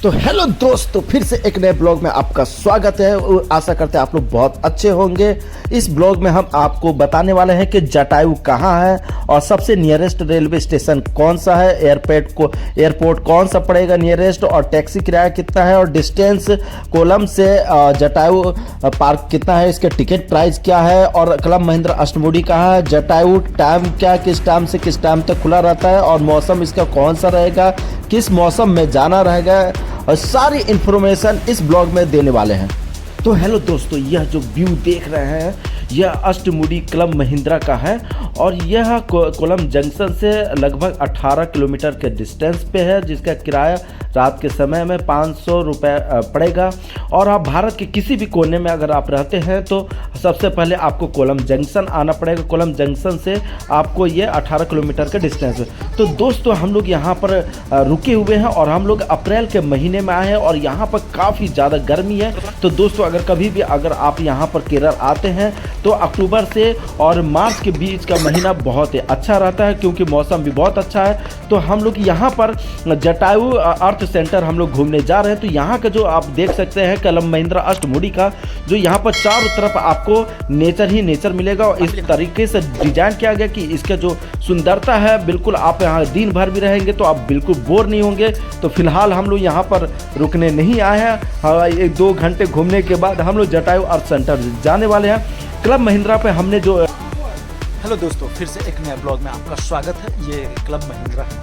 तो हेलो दोस्तों, फिर से एक नए ब्लॉग में आपका स्वागत है। आशा करते हैं आप लोग बहुत अच्छे होंगे। इस ब्लॉग में हम आपको बताने वाले हैं कि जटायू कहाँ है और सबसे नियरेस्ट रेलवे स्टेशन कौन सा है, एयरपोर्ट कौन सा पड़ेगा नियरेस्ट, और टैक्सी किराया कितना है, और डिस्टेंस कोलम से जटायू पार्क कितना है, इसके टिकट प्राइस क्या है, और क्लब महिंद्रा अष्टमुडी कहाँ है, जटायू टाइम क्या, किस टाइम से किस टाइम तक खुला रहता है, और मौसम इसका कौन सा रहेगा, किस मौसम में जाना रहेगा, और सारी इंफॉर्मेशन इस ब्लॉग में देने वाले हैं। तो हेलो दोस्तों, यह जो व्यू देख रहे हैं यह अष्टमुडी क्लब महिंद्रा का है और यह कोलम जंक्शन से लगभग 18 किलोमीटर के डिस्टेंस पे है, जिसका किराया रात के समय में 500 रुपये पड़ेगा। और आप भारत के किसी भी कोने में अगर आप रहते हैं तो सबसे पहले आपको कोलम जंक्शन आना पड़ेगा। कोलम जंक्शन से आपको ये 18 किलोमीटर का डिस्टेंस है। तो दोस्तों हम लोग यहाँ पर रुके हुए हैं और हम लोग अप्रैल के महीने में आए हैं और यहाँ पर काफ़ी ज़्यादा गर्मी है। तो दोस्तों अगर कभी भी अगर आप यहाँ पर केरल आते हैं तो अक्टूबर से और मार्च के बीच का महीना बहुत ही अच्छा रहता है, क्योंकि मौसम भी बहुत अच्छा है। तो हम लोग यहाँ पर जटायू अर्थ सेंटर हम लोग घूमने जा रहे हैं। तो यहाँ का जो आप देख सकते हैं क्लब महिंद्रा अष्टमुडी का, जो यहाँ पर चारों तरफ आपको नेचर ही नेचर मिलेगा और इस तरीके से डिजाइन किया गया कि इसका जो सुंदरता है, बिल्कुल आप यहाँ दिन भर भी रहेंगे तो आप बिल्कुल बोर नहीं होंगे। तो फिलहाल हम लोग यहाँ पर रुकने नहीं आए हैं। 1-2 घंटे घूमने के बाद हम लोग जटायू अर्थ सेंटर जाने वाले हैं। क्लब महिंद्रा पे हमने जो हेलो दोस्तों, फिर से एक नया ब्लॉग में आपका स्वागत है। ये क्लब महिंद्रा है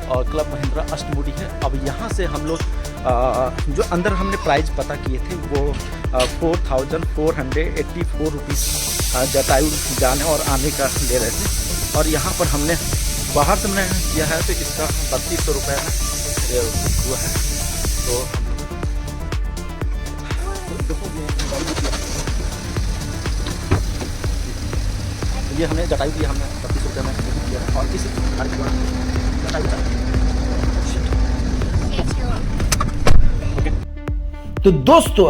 और क्लब महिंद्रा अष्टमुडी है। अब यहाँ से हम लोग जो अंदर हमने प्राइस पता किए थे वो 4484 रुपीज़ जटायू जाने और आने का ले रहे थे। और यहाँ पर हमने बाहर से हमने किया है तो इसका 3200 रुपये में हुआ है। तो ये हमने जटायू दिया, हमने 3200 रुपये में किया है। और इस तो दोस्तों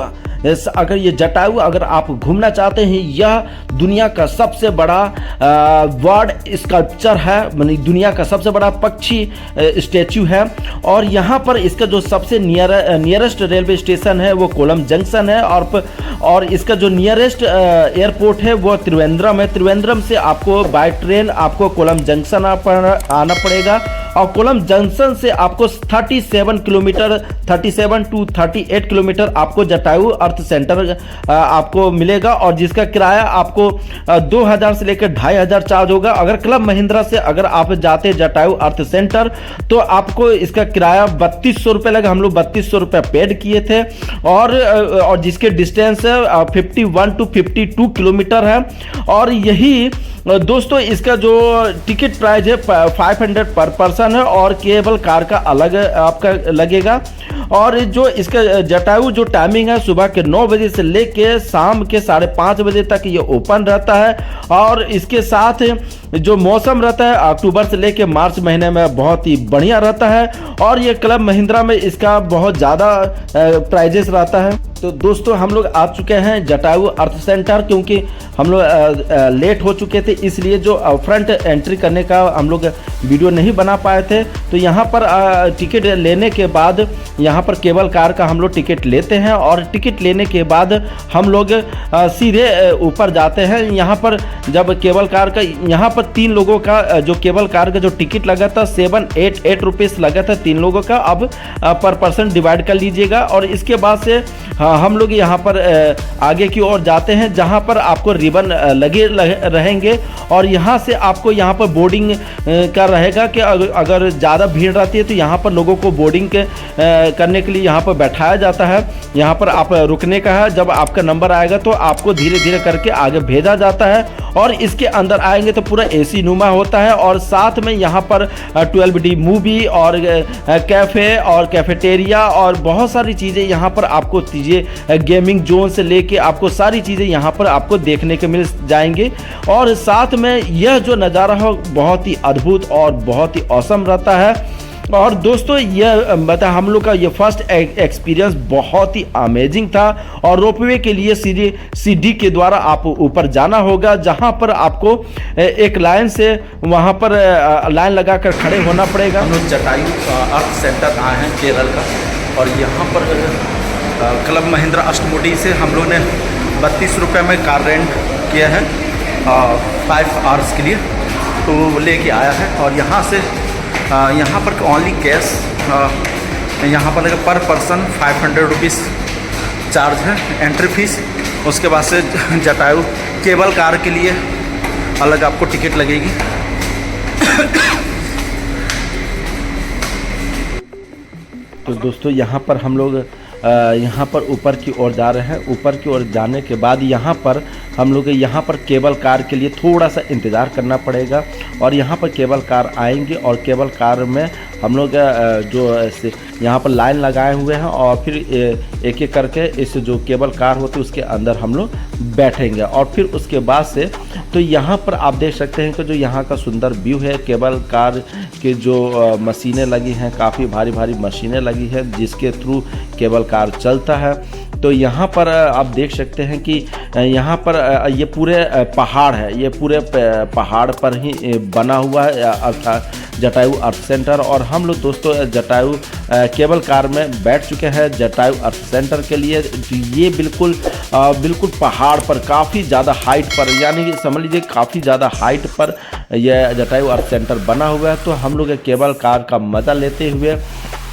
अगर ये जटायू अगर आप घूमना चाहते हैं, यह दुनिया का सबसे बड़ा बर्ड स्कल्पचर है, मानी दुनिया का सबसे बड़ा पक्षी स्टैचू है। और यहाँ पर इसका जो सबसे नियरेस्ट रेलवे स्टेशन है वो कोलम जंक्शन है और इसका जो नियरेस्ट एयरपोर्ट है वो त्रिवेंद्रम है। त्रिवेंद्रम से आपको बाय ट्रेन आपको कोलम जंक्शन आना पड़ेगा और कोलम जंक्शन से आपको 37 to 38 किलोमीटर आपको जटायू अर्थ सेंटर आपको मिलेगा, और जिसका किराया आपको 2000 से लेकर 2500 चार्ज होगा। अगर क्लब महिंद्रा से अगर आप जाते जटायू अर्थ सेंटर तो आपको इसका किराया 3200 रुपये लगा। हम लोग 3200 रुपये पेड किए थे और जिसके डिस्टेंस 51 to 52 किलोमीटर है। और यही दोस्तों इसका जो टिकट प्राइस है 500 पर पर्सन है और केबल कार का अलग आपका लगेगा। और जो इसका जटायू जो टाइमिंग है सुबह के 9 बजे से लेके शाम के 5:30 बजे तक ये ओपन रहता है। और इसके साथ जो मौसम रहता है अक्टूबर से लेके मार्च महीने में बहुत ही बढ़िया रहता है। और ये क्लब महिंद्रा में इसका बहुत ज़्यादा प्राइजेस रहता है। तो दोस्तों हम लोग आ चुके हैं जटायू अर्थ सेंटर, क्योंकि हम लोग लेट हो चुके थे, इसलिए जो फ्रंट एंट्री करने का हम लोग वीडियो नहीं बना पाए थे। तो यहाँ पर टिकट लेने के बाद यहाँ पर केबल कार का हम लोग टिकट लेते हैं और टिकट लेने के बाद हम लोग सीधे ऊपर जाते हैं। यहाँ पर जब केबल कार का यहाँ पर 3 लोगों का जो केबल कार का जो टिकट लगा था 788 रुपीज़ लगा था 3 लोगों का। अब पर पर्सन डिवाइड कर लीजिएगा और इसके बाद से हम लोग यहाँ पर आगे की ओर जाते हैं, जहाँ पर आपको रिबन लगे रहेंगे। और यहाँ से आपको यहाँ पर बोर्डिंग का रहेगा कि अगर ज़्यादा भीड़ रहती है तो यहाँ पर लोगों को बोर्डिंग करने के लिए यहाँ पर बैठाया जाता है। यहाँ पर आप रुकने का है, जब आपका नंबर आएगा तो आपको धीरे धीरे करके आगे भेजा जाता है। और इसके अंदर आएंगे तो पूरा AC नुमा होता है और साथ में यहाँ पर 12D मूवी और कैफ़े और कैफेटेरिया और बहुत सारी चीज़ें यहाँ पर आपको चीज़ें गेमिंग जोन से लेके आपको सारी चीज़ें यहाँ पर आपको देखने को मिल जाएंगे। और साथ में यह जो नज़ारा है बहुत ही अद्भुत और बहुत ही औसम रहता है। और दोस्तों यह मतलब हम लोग का ये फर्स्ट एक्सपीरियंस बहुत ही अमेजिंग था। और रोपवे के लिए सीढ़ी के द्वारा आप ऊपर जाना होगा, जहां पर आपको एक लाइन से वहां पर लाइन लगाकर खड़े होना पड़ेगा। हम लोग जटायू अर्थ सेंटर आए हैं केरल का। और यहाँ पर क्लब महिंद्रा अष्टमुडी से हम लोग ने 32 रुपये में कार रेंट किया है 5 आवर्स के लिए, तो वो लेके आया है। और यहाँ से यहाँ पर ओनली कैश यहाँ पर पर पर्सन 500 रुपीज़ चार्ज है एंट्री फीस। उसके बाद से जटायु केबल कार के लिए अलग आपको टिकट लगेगी। तो दोस्तों यहाँ पर हम लोग यहाँ पर ऊपर की ओर जा रहे हैं। ऊपर की ओर जाने के बाद यहाँ पर हम लोग यहाँ पर केबल कार के लिए थोड़ा सा इंतज़ार करना पड़ेगा। और यहाँ पर केबल कार आएंगे और केबल कार में हम लोग जो यहाँ पर लाइन लगाए हुए हैं और फिर एक एक करके इस जो केबल कार होती है उसके अंदर हम लोग बैठेंगे। और फिर उसके बाद से तो यहाँ पर आप देख सकते हैं कि जो यहाँ का सुंदर व्यू है, केबल कार के जो मशीनें लगी हैं, काफ़ी भारी भारी मशीनें लगी हैं जिसके थ्रू केबल कार चलता है। तो यहाँ पर आप देख सकते हैं कि यहाँ पर ये पूरे पहाड़ है, ये पूरे पहाड़ पर ही बना हुआ है अर्थात जटायु अर्थ सेंटर। और हम लोग दोस्तों जटायु केबल कार में बैठ चुके हैं जटायु अर्थ सेंटर के लिए। ये बिल्कुल पहाड़ पर काफ़ी ज़्यादा हाइट पर, यानी कि समझ लीजिए काफ़ी ज़्यादा हाइट पर यह जटायु अर्थ सेंटर बना हुआ है। तो हम लोग केबल कार का मज़ा लेते हुए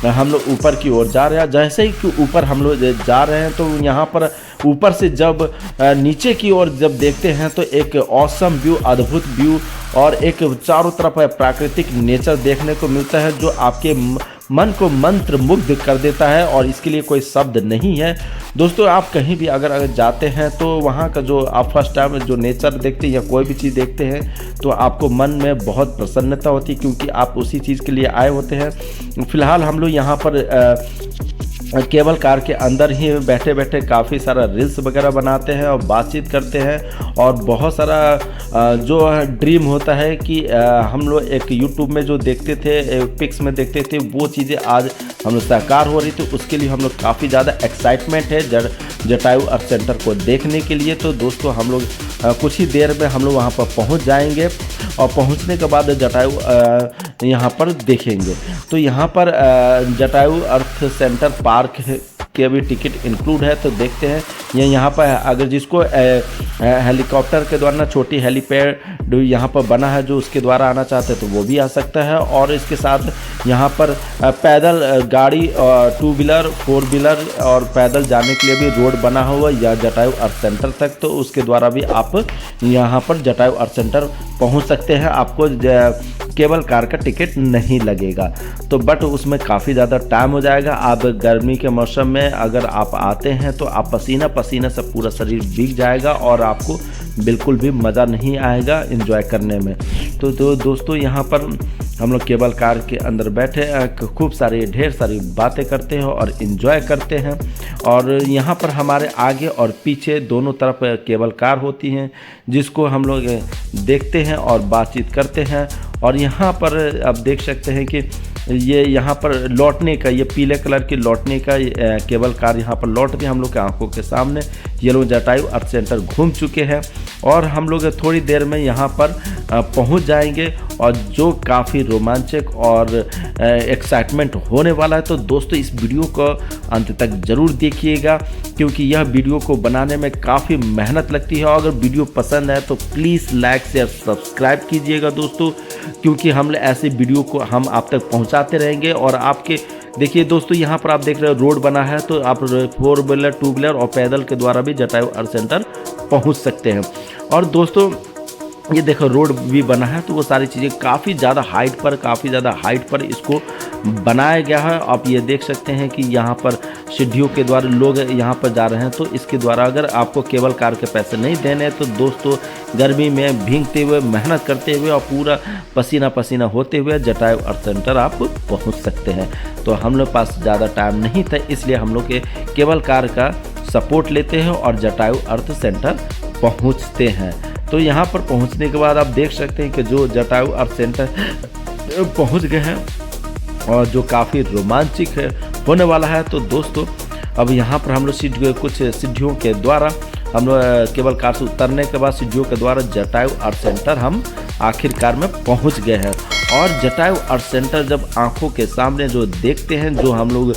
हम लोग ऊपर की ओर जा रहे हैं। जैसे ही कि ऊपर हम लोग जा रहे हैं तो यहाँ पर ऊपर से जब नीचे की ओर जब देखते हैं तो एक ऑसम व्यू, अद्भुत व्यू और एक चारों तरफ प्राकृतिक नेचर देखने को मिलता है जो आपके मन को मंत्र मुग्ध कर देता है। और इसके लिए कोई शब्द नहीं है दोस्तों। आप कहीं भी अगर जाते हैं तो वहाँ का जो आप फर्स्ट टाइम जो नेचर देखते हैं या कोई भी चीज़ देखते हैं तो आपको मन में बहुत प्रसन्नता होती है क्योंकि आप उसी चीज़ के लिए आए होते हैं। फ़िलहाल हम लोग यहाँ पर केबल कार के अंदर ही बैठे बैठे काफ़ी सारा रील्स वगैरह बनाते हैं और बातचीत करते हैं। और बहुत सारा जो ड्रीम होता है कि हम लोग एक यूट्यूब में जो देखते थे, पिक्स में देखते थे, वो चीज़ें आज हम लोग साकार हो रही थी। उसके लिए हम लोग काफ़ी ज़्यादा एक्साइटमेंट है जटायु अर्थ सेंटर को देखने के लिए। तो दोस्तों हम लोग कुछ ही देर में हम लोग वहाँ पर पहुँच जाएंगे और पहुँचने के बाद जटायु यहाँ पर देखेंगे। तो यहाँ पर जटायु अर्थ सेंटर पार्क के भी टिकट इंक्लूड है। तो देखते हैं ये यहाँ पर अगर जिसको हेलीकॉप्टर के द्वारा छोटी हेलीपैड यहाँ पर बना है जो उसके द्वारा आना चाहते हैं तो वो भी आ सकता है। और इसके साथ यहाँ पर पैदल गाड़ी, 2 व्हीलर 4 व्हीलर और पैदल जाने के लिए भी रोड बना हुआ या जटायु अर्थ सेंटर तक, तो उसके द्वारा भी आप यहाँ पर जटायु अर्थ सेंटर पहुँच सकते हैं। आपको केबल कार का टिकट नहीं लगेगा तो बट उसमें काफ़ी ज़्यादा टाइम हो जाएगा। आप गर्मी के मौसम में अगर आप आते हैं तो आप पसीना पसीना से पूरा शरीर भीग जाएगा और आपको बिल्कुल भी मज़ा नहीं आएगा एंजॉय करने में। तो दोस्तों यहाँ पर हम लोग केबल कार के अंदर बैठे खूब सारी ढेर सारी बातें करते हैं और इन्जॉय करते हैं। और यहाँ पर हमारे आगे और पीछे दोनों तरफ केबल कार होती हैं जिसको हम लोग देखते हैं और बातचीत करते हैं। और यहाँ पर आप देख सकते हैं कि ये यहाँ पर लौटने का, ये पीले कलर की लौटने का केबल कार यहाँ पर लौट रही है हम लोग के आंखों के सामने। ये लोग जटायु अर्थ सेंटर घूम चुके हैं और हम लोग थोड़ी देर में यहाँ पर पहुँच जाएंगे और जो काफ़ी रोमांचक और एक्साइटमेंट होने वाला है। तो दोस्तों इस वीडियो को अंत तक ज़रूर देखिएगा क्योंकि यह वीडियो को बनाने में काफ़ी मेहनत लगती है। और अगर वीडियो पसंद है तो प्लीज़ लाइक शेयर सब्सक्राइब कीजिएगा दोस्तों, क्योंकि हम ऐसे वीडियो को हम आप तक पहुंचाते रहेंगे। और आपके देखिए दोस्तों यहाँ पर आप देख रहे हो रोड बना है तो आप 4 व्हीलर 2 व्हीलर और पैदल के द्वारा भी जटायु अर्थ सेंटर पहुंच सकते हैं। और दोस्तों ये देखो रोड भी बना है तो वो सारी चीज़ें काफ़ी ज़्यादा हाइट पर इसको बनाया गया है। आप ये देख सकते हैं कि यहाँ पर सीढ़ियों के द्वारा लोग यहाँ पर जा रहे हैं। तो इसके द्वारा अगर आपको केबल कार के पैसे नहीं देने हैं तो दोस्तों गर्मी में भीगते हुए, मेहनत करते हुए और पूरा पसीना पसीना होते हुए जटायु अर्थ सेंटर आप पहुँच सकते हैं। तो हम लोग पास ज़्यादा टाइम नहीं था इसलिए हम लोग के केबल कार का सपोर्ट लेते हैं और जटायु अर्थ सेंटर पहुँचते हैं। तो यहाँ पर पहुँचने के बाद आप देख सकते हैं कि जो जटायु अर्थ सेंटर पहुँच गए हैं और जो काफ़ी रोमांचक होने वाला है। तो दोस्तों अब यहाँ पर हम लोग कुछ सीढ़ियों के द्वारा हम लोग केबल कार से उतरने के बाद सीढ़ियों के द्वारा जटायु अर्थ सेंटर हम आखिरकार में पहुँच गए हैं। और जटायु अर्थ सेंटर जब आंखों के सामने जो देखते हैं, जो हम लोग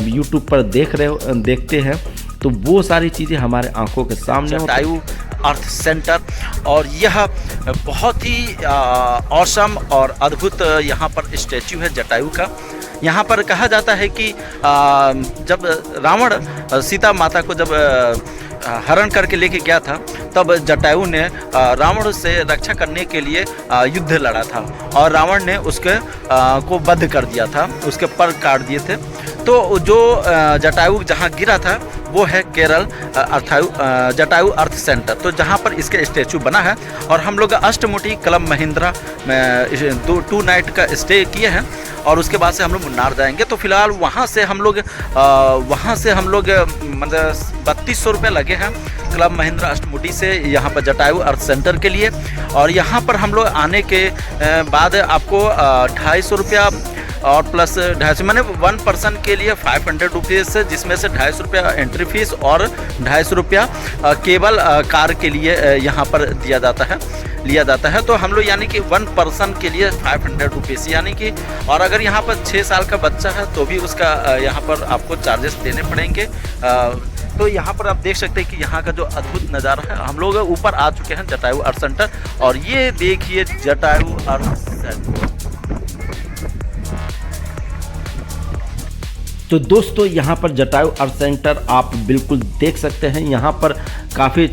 यूट्यूब पर देखते हैं, तो वो सारी चीज़ें हमारे आंखों के सामने जटायु अर्थ सेंटर। और यह बहुत ही औसम और अद्भुत यहाँ पर स्टैच्यू है जटायु का। यहाँ पर कहा जाता है कि जब रावण सीता माता को जब हरण करके लेके गया था, तब जटायु ने रावण से रक्षा करने के लिए युद्ध लड़ा था और रावण ने उसके को वध कर दिया था, उसके पर काट दिए थे। तो जो जटायु जहाँ गिरा था वो है केरल जटायु अर्थ सेंटर, तो जहाँ पर इसके स्टैचू बना है। और हम लोग अष्टमुठी क्लब महिंद्रा में 2 नाइट का स्टे किए हैं और उसके बाद से हम लोग मुन्नार जाएंगे। तो फिलहाल वहाँ से हम लोग मतलब 3200 रुपये लगे हैं क्लब महिंद्रा अष्टमुठी से यहाँ पर जटायु अर्थ सेंटर के लिए। और यहाँ पर हम लोग आने के बाद आपको 250 रुपया और प्लस 250 मैंने 1 पर्सन के लिए 500 रुपीज़, जिसमें से 250 रुपया एंट्री फीस और 250 रुपया केवल कार के लिए यहाँ पर लिया जाता है। तो हम लोग यानी कि 1 पर्सन के लिए 500 रुपीज़ यानी कि, और अगर यहाँ पर 6 साल का बच्चा है तो भी उसका यहाँ पर आपको चार्जेस देने पड़ेंगे। तो यहाँ पर आप देख सकते हैं कि यहाँ का जो अद्भुत नज़ारा है। हम लोग ऊपर आ चुके हैं जटायु अर्थ सेंटर और ये देखिए जटायु अर्थ सेंटर। तो दोस्तों यहाँ पर जटायु अर्थ सेंटर आप बिल्कुल देख सकते हैं। यहाँ पर काफ़ी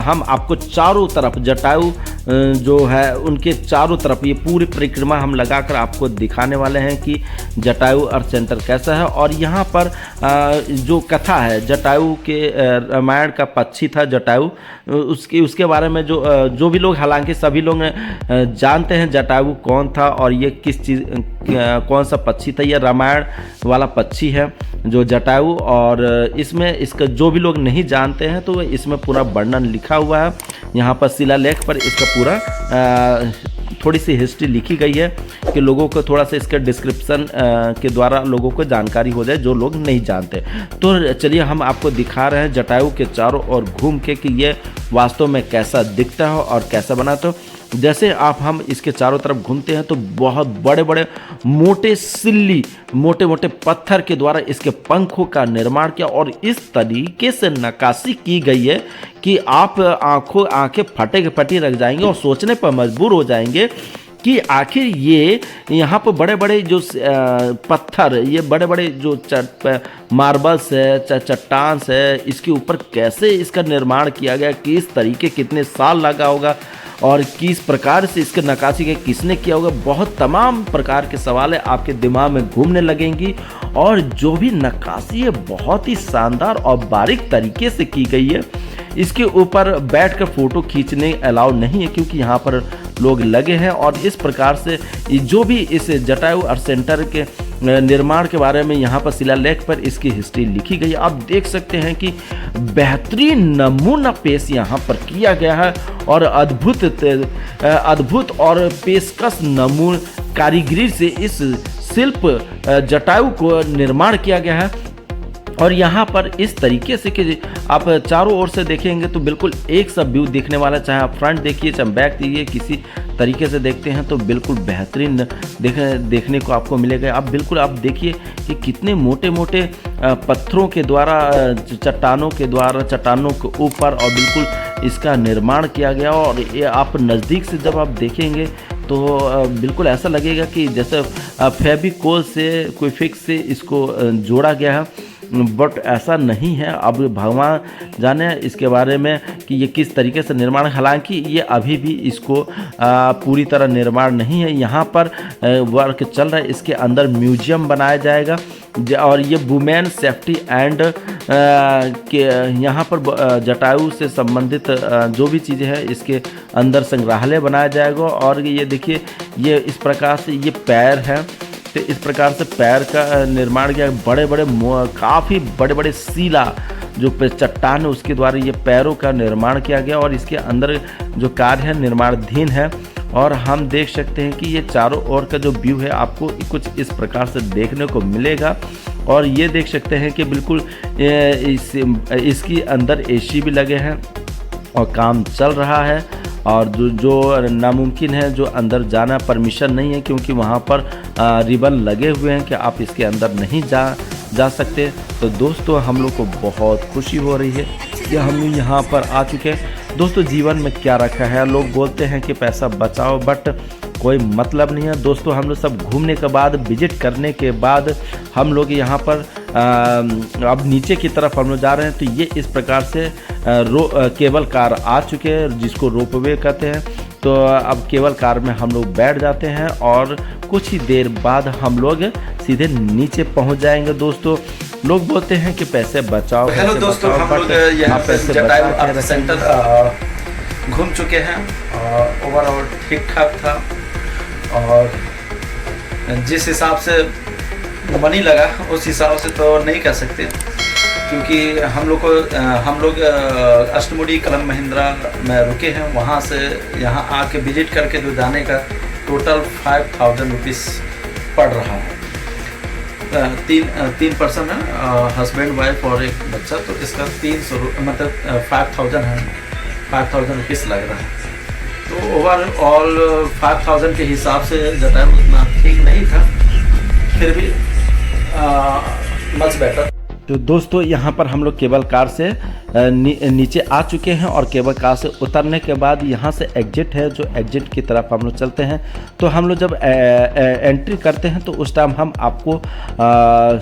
हम आपको चारों तरफ जटायु जो है उनके चारों तरफ ये पूरी परिक्रमा हम लगाकर आपको दिखाने वाले हैं कि जटायु अर्थ सेंटर कैसा है। और यहाँ पर जो कथा है जटायु के, रामायण का पक्षी था जटायु, उसके बारे में जो भी लोग, हालांकि सभी लोग जानते हैं जटायु कौन था और ये किस चीज़ कौन सा पक्षी था। ये रामायण वाला पक्षी है जो जटायु, और इसमें इसका जो भी लोग नहीं जानते हैं तो इसमें पूरा वर्णन लिखा हुआ है। यहाँ पर शिलालेख पर इसका पूरा थोड़ी सी हिस्ट्री लिखी गई है कि लोगों को थोड़ा सा इसके डिस्क्रिप्शन के द्वारा लोगों को जानकारी हो जाए जो लोग नहीं जानते। तो चलिए हम आपको दिखा रहे हैं जटायु के चारों ओर घूम के कि ये वास्तव में कैसा दिखता है और कैसा बना। तो जैसे हम इसके चारों तरफ घूमते हैं तो बहुत बड़े बड़े मोटे सिल्ली, मोटे मोटे पत्थर के द्वारा इसके पंखों का निर्माण किया और इस तरीके से नक्काशी की गई है कि आप आंखें फटे के फटी रख जाएंगे और सोचने पर मजबूर हो जाएंगे कि आखिर ये यहाँ पर बड़े बड़े जो पत्थर, ये बड़े बड़े जो मार्बल्स है, चट्टान है, इसके ऊपर कैसे इसका निर्माण किया गया, किस तरीके, कितने साल लगा होगा और किस प्रकार से इसके नक्काशी के किसने किया होगा। बहुत तमाम प्रकार के सवाल है आपके दिमाग में घूमने लगेंगी। और जो भी नक्काशी है बहुत ही शानदार और बारीक तरीके से की गई है। इसके ऊपर बैठकर फ़ोटो खींचने अलाउ नहीं है क्योंकि यहाँ पर लोग लगे हैं। और इस प्रकार से जो भी इस जटायु अर्थ सेंटर के निर्माण के बारे में यहाँ पर शिलालेख पर इसकी हिस्ट्री लिखी गई है। आप देख सकते हैं कि बेहतरीन नमूना पेश यहाँ पर किया गया है और अद्भुत और पेशकश नमूना कारीगरी से इस शिल्प जटायु को निर्माण किया गया है। और यहाँ पर इस तरीके से कि आप चारों ओर से देखेंगे तो बिल्कुल एक सा व्यू दिखने वाला, चाहे आप फ्रंट देखिए चाहे बैक देखिए, किसी तरीके से देखते हैं तो बिल्कुल बेहतरीन देखने को आपको मिलेगा। आप बिल्कुल आप देखिए कि कितने मोटे मोटे पत्थरों के द्वारा, चट्टानों के ऊपर और बिल्कुल इसका निर्माण किया गया। और ये आप नज़दीक से जब आप देखेंगे तो बिल्कुल ऐसा लगेगा कि जैसे फेविकोल से, कोई फिक्स से इसको जोड़ा गया है, बट ऐसा नहीं है। अब भगवान जाने इसके बारे में कि ये किस तरीके से निर्माण, हालांकि ये अभी भी इसको पूरी तरह निर्माण नहीं है। यहाँ पर वर्क चल रहा है, इसके अंदर म्यूजियम बनाया जाएगा और ये वुमेन सेफ्टी एंड के यहाँ पर जटायु से संबंधित जो भी चीज़ें हैं इसके अंदर संग्रहालय बनाया जाएगा। और ये देखिए ये इस प्रकार से ये पैर है, तो इस प्रकार से पैर का निर्माण किया। काफ़ी बड़े बड़े शिला जो चट्टान है उसके द्वारा ये पैरों का निर्माण किया गया और इसके अंदर जो कार्य है निर्माणाधीन है। और हम देख सकते हैं कि ये चारों ओर का जो व्यू है आपको कुछ इस प्रकार से देखने को मिलेगा। और ये देख सकते हैं कि बिल्कुल इसके अंदर एसी भी लगे हैं और काम चल रहा है। और जो नामुमकिन है, जो अंदर जाना परमिशन नहीं है, क्योंकि वहाँ पर रिबन लगे हुए हैं कि आप इसके अंदर नहीं जा सकते। तो दोस्तों हम लोग को बहुत खुशी हो रही है कि हम यहाँ पर आ चुके हैं। दोस्तों जीवन में क्या रखा है, लोग बोलते हैं कि पैसा बचाओ, बट कोई मतलब नहीं है। दोस्तों हम लोग सब घूमने के बाद, विजिट करने के बाद हम लोग यहाँ पर अब नीचे की तरफ हम लोग जा रहे हैं। तो ये इस प्रकार से केबल कार आ चुके हैं, जिसको रोपवे कहते हैं। तो अब केबल कार में हम लोग बैठ जाते हैं और कुछ ही देर बाद हम लोग सीधे नीचे पहुंच जाएंगे। दोस्तों लोग बोलते हैं कि पैसे बचाओ। हेलो दोस्तों, हम लोग यहाँ पे जटायु अर्थ सेंटर घूम चुके हैं और ओवरऑल ठीक ठाक था। और जिस हिसाब से मनी लगा उस हिसाब से तो नहीं कह सकते, क्योंकि हम लोग अष्टमुडी कलम महिंद्रा में रुके हैं। वहाँ से यहाँ आके विजिट करके जो जाने का टोटल 5000 रुपीज़ पड़ रहा है। तीन पर्सन है, हस्बैंड वाइफ और एक बच्चा। तो इसका 300 मतलब 5000 है, 5000 रुपीज़ लग रहा है। तो ओवरऑल 5000 के हिसाब से जटायु उतना ठीक नहीं था, फिर भी मच बेटर। तो दोस्तों यहाँ पर हम लोग केबल कार से नीचे आ चुके हैं और केबल कार से उतरने के बाद यहाँ से एग्जिट है, जो एग्जिट की तरफ हम लोग चलते हैं। तो हम लोग जब एंट्री करते हैं तो उस टाइम हम आपको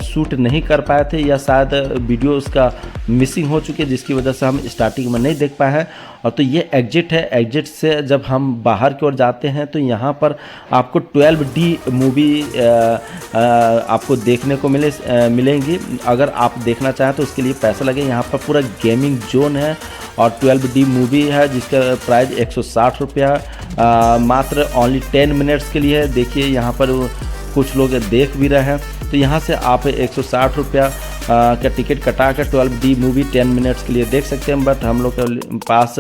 शूट नहीं कर पाए थे, या शायद वीडियो उसका मिसिंग हो चुकी है, जिसकी वजह से हम स्टार्टिंग में नहीं देख पाए हैं। और तो ये एग्जिट है। एग्जिट से जब हम बाहर की ओर जाते हैं तो यहाँ पर आपको 12D मूवी आपको देखने को मिलेंगी। अगर आप देखना चाहें तो उसके लिए पैसा लगे। यहाँ पर पूरा गेमिंग जोन है और 12D मूवी है, जिसका प्राइस 160 रुपया मात्र ओनली 10 मिनट्स के लिए है। देखिए यहाँ पर कुछ लोग देख भी रहे हैं। तो यहाँ से आप 160 रुपया का टिकट कटा कर 12D मूवी 10 मिनट्स के लिए देख सकते हैं। बट हम लोग के पास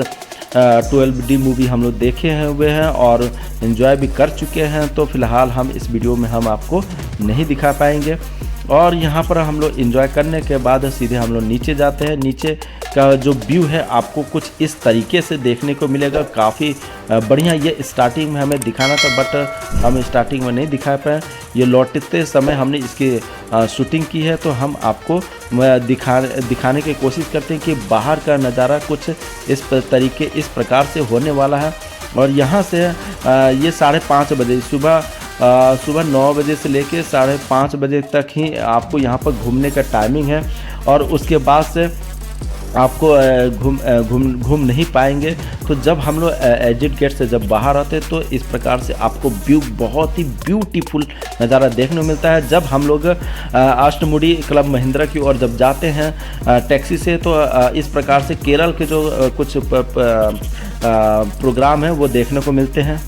12D मूवी हम लोग देखे हुए हैं और एंजॉय भी कर चुके हैं। तो फिलहाल हम इस वीडियो में हम आपको नहीं दिखा पाएंगे। और यहाँ पर हम लोग एंजॉय करने के बाद सीधे हम लोग नीचे जाते हैं। नीचे का जो व्यू है आपको कुछ इस तरीके से देखने को मिलेगा, काफ़ी बढ़िया। ये स्टार्टिंग में हमें दिखाना था बट हम स्टार्टिंग में नहीं दिखा पाए। ये लौटते समय हमने इसकी शूटिंग की है, तो हम आपको दिखाने की कोशिश करते हैं कि बाहर का नज़ारा कुछ इस प्रकार से होने वाला है। और यहाँ से ये 5:30 बजे सुबह 9 बजे से लेके 5:30 बजे तक ही आपको यहाँ पर घूमने का टाइमिंग है। और उसके बाद से आपको घूम नहीं पाएंगे। तो जब हम लोग एग्जिट गेट से जब बाहर आते हैं तो इस प्रकार से आपको व्यू बहुत ही ब्यूटीफुल नज़ारा देखने को मिलता है। जब हम लोग अष्टमुडी क्लब महिंद्रा की ओर जब जाते हैं टैक्सी से, तो इस प्रकार से केरल के जो कुछ प्रोग्राम है वो देखने को मिलते हैं।